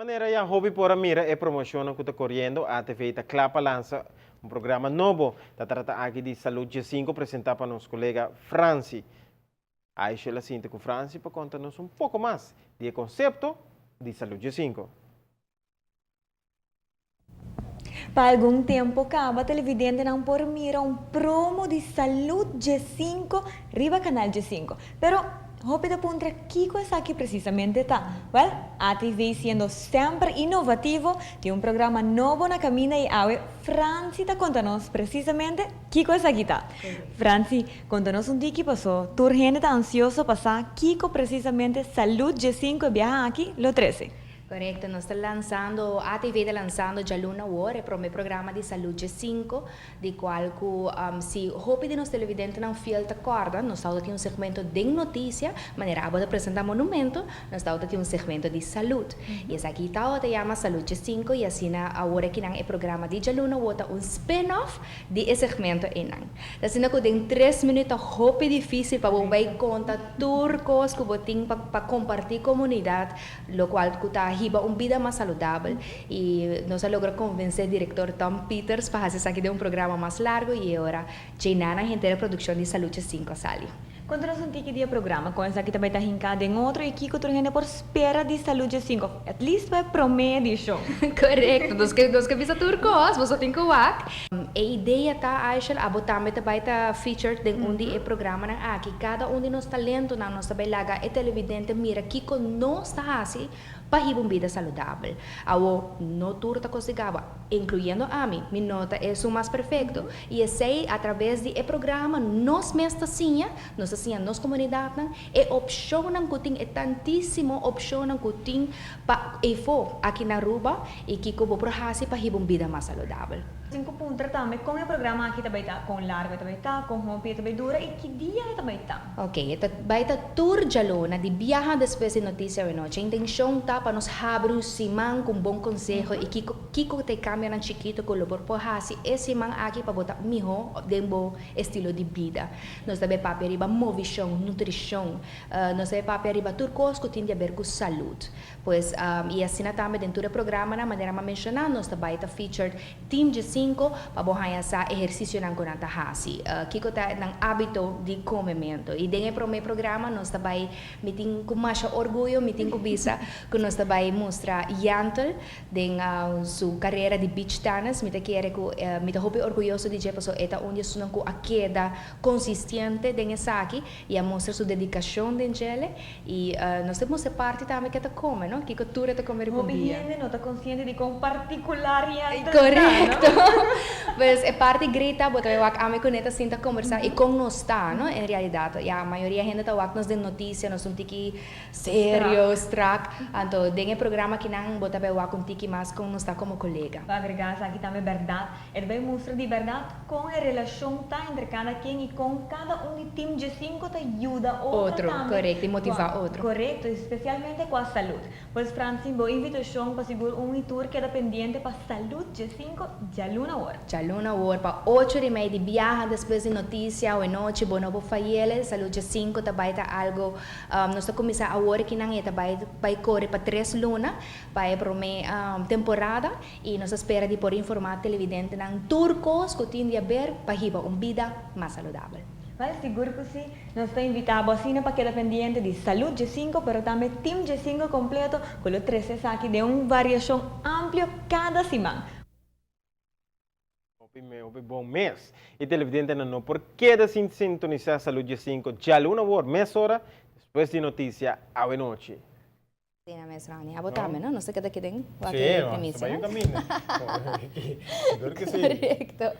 Maneira ya hobby por mira e promoção que está correndo a TV está Clapa lança um programa novo que trata aqui de saúde 5 apresentar para nosso colega Franci. Aí ela sinta com Franci para contar-nos um pouco mais do conceito de saúde 5. Para algum tempo, cada televidente não por mira promo de saúde G5, riba canal G5. Pero, rápido puntra, Kiko es aquí precisamente está. Well, a TV siendo sempre inovativo, de un programa novo na camina e awe, Franci está contando precisamente Kiko es aquí está. Franci, contanos un día que pasó. Tu gente está ansioso pasar Kiko precisamente Salud G5 viaja aquí lo 13. Correcto, nós estamos lançando, a TV está lançando já Luna War, é o meu programa de saúde 5, de qual se roupa de nos televidentes não fiel te acorda, nós estamos aqui um segmento de notícia, maneira a apresentar monumento, nós estamos aqui um segmento de saúde. E esse aqui está, te chama Saúde 5, e assim agora que é o programa de Luna War, um spin-off de esse segmento enang. Assim que tem 3 minutos roupa difícil para você contar turcos que você tem para compartilhar comunidade, lo qual está hiba vida mais saudável e nós logramos convencer o diretor Tom Peters para fazer aqui de um programa mais largo e agora treinar a gente da produção de Saúde 5 Sali. Conta-nos um tique de programa, com essa aqui também está hincada em outro e Kiko turgene por espera de Saúde 5. At least vai promedio show. Correto, dos que visa turcos, você tem que wak. A ideia está, Aishel, a botar também está featured em de programa na aqui. Cada de nos talento na nossa belaga é televidente mira Kiko não está assim para uma vida saudável. Awo no turta cosigava, incluindo a mim. Minha nota é o mais perfeito. E esse através de programa nós mesmo nós assim nossa comunidade é opção não que é tantíssimo opção não que para aqui na Aruba e que como prohasi para uma vida mais saudável. 5 pontos também com o programa aqui também está, com larga também está, com rompe também dura e que dia também está. Ok, ito baita tour jalona de viajar depois de notícia de noite. A intenção tá para nos abrir simang com bom consejo e kiko te cambia na chiquito com o por hasi esse man aqui para botar miho dembo estilo de vida. Nós também para riba movição, nutrição, nós também para riba turcos que tem a ver com saúde. Pois e assim também dentro do programa na maneira mais mencionar nós também tá featured team de 5 para bohaya sa exercício ng kunanta hasi. Kiko ta ng hábito de comimento. E dentro pro meu programa nós também meeting com mais orgulho, meeting com bisa, que nós também mostra Yantel den sua carreira de beach tennis, me quer que me hope orgulhoso de jeito eta onde sunang ko a queda consistente den essa aqui e a mostra sua dedicação den gele e nós temos parte também que ta come, no? Kiko tura ta comer com dia. Obviamente não está consciente de com particular Yantel. Correcto. Pues é parte grita, botar eu ame com neta sinta conversar e com nós tá, no? Em realidade, e a maioria gente tá nos de notícia, nós um tiki sério, strack, então tem programa que não botar eu com tiki mais com nós tá como colega. Para agregar aqui também verdade, ele vai mostrar de verdade com a relação tá entre cada quem e com cada de time de 5 te ajuda outro também. Correto, e motivar outro. Correto, especialmente com a saúde. Pois Franci, boa invitação para seguir tour que é pendiente para saúde de 5 já Luna War. Já Luna War para 8h30 de viaja depois de notícia ou noite, bono po fayele, saúde 5 também tá algo, nós começar a hora que não é também vai correr para 3 luna, para a temporada e nós espera de por informar televidente ng turcos que tem a ver para hiba vida mais saudável. Vale, seguro que sim. Nós estamos invitados assim para quedar pendiente de Saúde G5, mas também Team G5 completo, com os 13 aqui de uma variação ampla cada semana. Bom mês. E televidente não por que de sintonizar Saúde 5 já Luna War, mês hora, depois de notícia, à noite. Sim, na mesma rani. Abotame, não? Não sei o que daqui tem. Sim, vai um caminho. Seguro que sim. Correto.